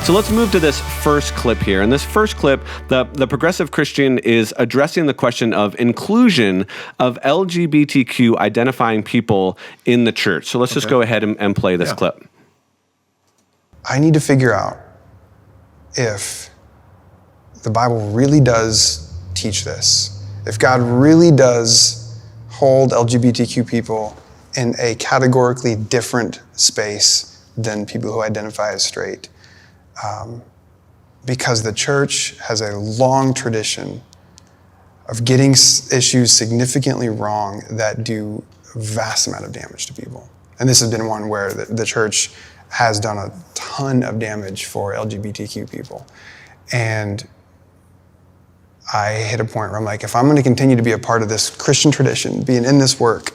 So let's move to this first clip here. In this first clip, the progressive Christian is addressing the question of inclusion of LGBTQ identifying people in the church. So let's just go ahead and play this clip. I need to figure out if the Bible really does teach this, if God really does hold LGBTQ people in a categorically different space than people who identify as straight. Because the church has a long tradition of getting issues significantly wrong that do a vast amount of damage to people. And this has been one where the church has done a ton of damage for LGBTQ people. And I hit a point where I'm like, if I'm going to continue to be a part of this Christian tradition, being in this work,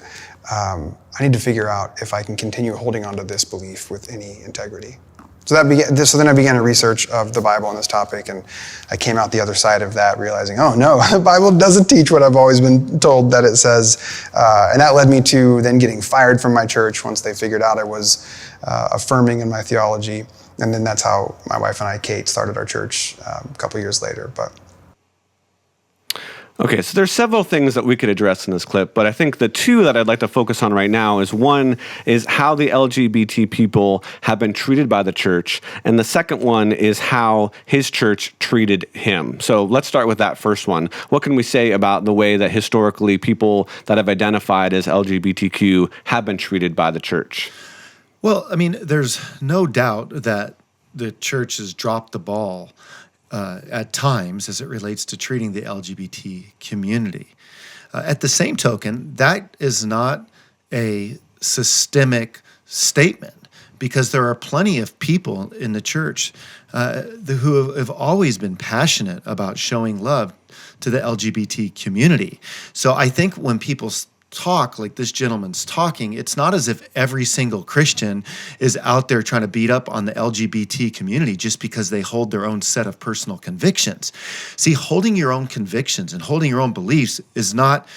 I need to figure out if I can continue holding on to this belief with any integrity. So then I began a research of the Bible on this topic, and I came out the other side of that realizing, oh no, the Bible doesn't teach what I've always been told that it says. And that led me to then getting fired from my church once they figured out I was affirming in my theology. And then that's how my wife and I, Kate, started our church a couple years later. Okay, so there's several things that we could address in this clip, but I think the two that I'd like to focus on right now is one is how the LGBT people have been treated by the church, and the second one is how his church treated him. So let's start with that first one. What can we say about the way that historically people that have identified as LGBTQ have been treated by the church? Well, I mean, there's no doubt that the church has dropped the ball at times as it relates to treating the LGBT community. At the same token, that is not a systemic statement, because there are plenty of people in the church who have always been passionate about showing love to the LGBT community. So I think when people talk like this gentleman's talking, it's not as if every single Christian is out there trying to beat up on the LGBT community just because they hold their own set of personal convictions. See, holding your own convictions and holding your own beliefs is not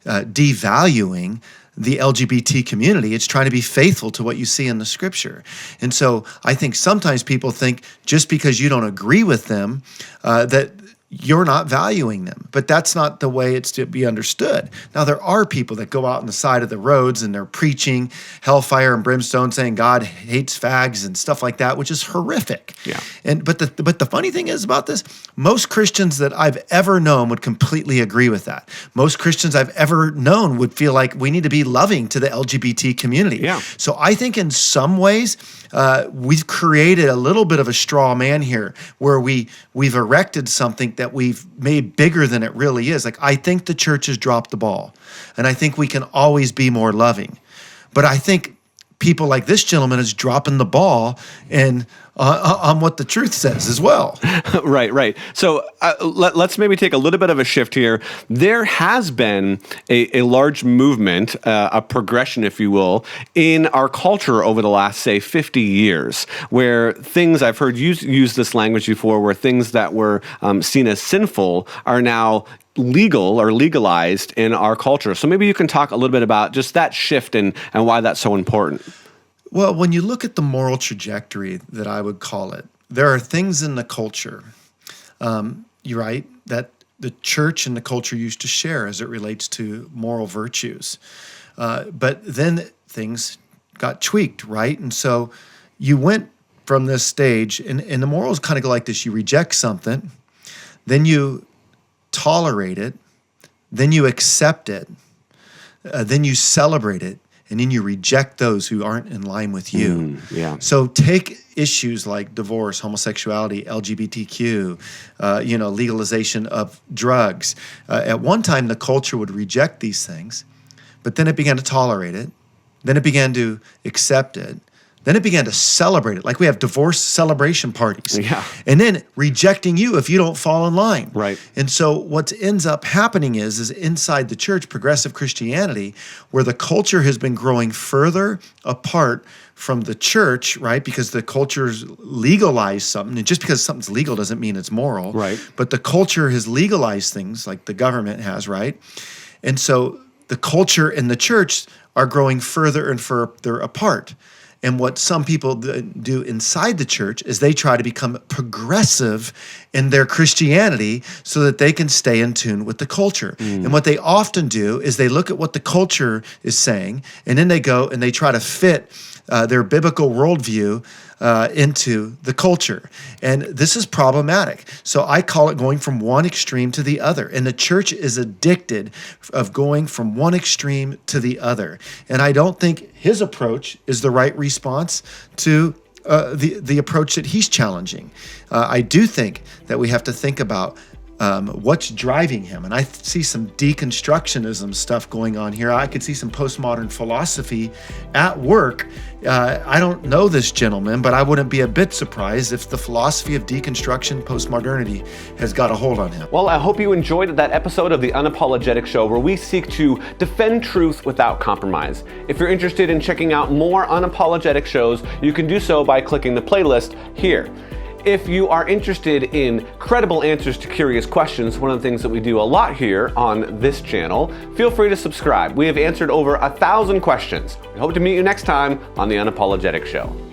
devaluing the LGBT community. It's trying to be faithful to what you see in the scripture. And so I think sometimes people think just because you don't agree with them, that you're not valuing them. But that's not the way it's to be understood. Now, there are people that go out on the side of the roads and they're preaching hellfire and brimstone, saying God hates fags and stuff like that, which is horrific. Yeah. But the funny thing is about this, most Christians that I've ever known would completely agree with that. Most Christians I've ever known would feel like we need to be loving to the LGBT community. Yeah. So I think in some ways, we've created a little bit of a straw man here where we've erected something that we've made bigger than it really is. Like, I think the church has dropped the ball, and I think we can always be more loving. But I think people like this gentleman is dropping the ball and on what the truth says as well. Right. So let's maybe take a little bit of a shift here. There has been a large movement, a progression, if you will, in our culture over the last, say, 50 years, where things, I've heard you use this language before, where things that were seen as sinful are now legal or legalized in our culture. So maybe you can talk a little bit about just that shift and why that's so important. Well, when you look at the moral trajectory that I would call it, there are things in the culture, you're right, that the church and the culture used to share as it relates to moral virtues. But then things got tweaked, right? And so you went from this stage, and the morals kind of go like this. You reject something, then you tolerate it, then you accept it, then you celebrate it, and then you reject those who aren't in line with you. Yeah. So take issues like divorce, homosexuality, LGBTQ, legalization of drugs. At one time, the culture would reject these things, but then it began to tolerate it. Then it began to accept it. Then it began to celebrate it. Like we have divorce celebration parties. Yeah. And then rejecting you if you don't fall in line. Right. And so what ends up happening is inside the church, progressive Christianity, where the culture has been growing further apart from the church, right? Because the culture's legalized something. And just because something's legal doesn't mean it's moral. Right. But the culture has legalized things like the government has, right? And so the culture and the church are growing further and further apart. And what some people do inside the church is they try to become progressive in their Christianity so that they can stay in tune with the culture. And what they often do is they look at what the culture is saying, and then they go and they try to fit their biblical worldview into the culture. And this is problematic. So I call it going from one extreme to the other. And the church is addicted of going from one extreme to the other. And I don't think his approach is the right response to the approach that he's challenging. I do think that we have to think about what's driving him. And I see some deconstructionism stuff going on here. I could see some postmodern philosophy at work. I don't know this gentleman, but I wouldn't be a bit surprised if the philosophy of deconstruction, postmodernity, has got a hold on him. Well, I hope you enjoyed that episode of the Unapologetic Show, where we seek to defend truth without compromise. If you're interested in checking out more unapologetic shows, you can do so by clicking the playlist here. If you are interested in credible answers to curious questions, one of the things that we do a lot here on this channel, feel free to subscribe. We have answered over 1,000 questions. We hope to meet you next time on the Unapologetic Show.